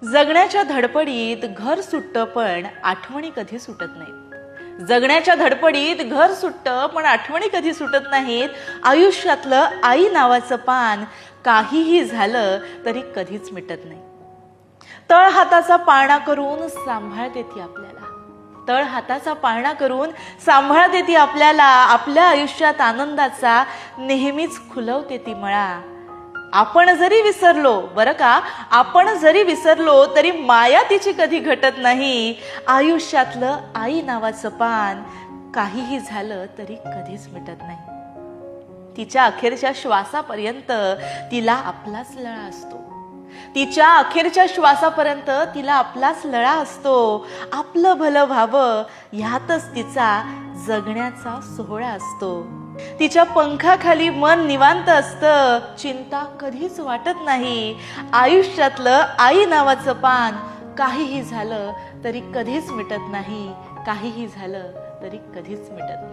जगण्याच्या धडपडीत घर सुटतं पण आठवणी कधी सुटत नाहीत. जगण्याच्या धडपडीत घर सुटतं पण आठवणी कधी सुटत नाहीत. आयुष्यातलं आई नावाचं पान काहीही झालं तरी कधीच मिटत नाही. तळ हाताचा पाळणा करून सांभाळते ती आपल्याला. तळ हाताचा पाळणा करून सांभाळते ती आपल्याला. आपल्या आयुष्यात आनंदाचा नेहमीच खुलवते ती मळा. आपण जरी विसरलो बरं का, आपण जरी विसरलो तरी माया तिची कधी घटत नाही. आयुष्यातलं आई नावाचं पान काहीही झालं तरी कधीच मिटत नाही. तिच्या अखेरच्या श्वासापर्यंत तिला आपलाच लळा असतो. तिच्या अखेरच्या श्वासापर्यंत तिला आपलाच लळा असतो. आपलं भलं व्हावं ह्यातच तिचा जगण्याचा सोहळा असतो. तिच्या पंखाखाली मन निवांत असतं. चिंता कधीच वाटत नाही. आयुष्यातलं आई नावाचं पान काहीही झालं तरी कधीच मिटत नाही. काहीही झालं तरी कधीच मिटत नाही.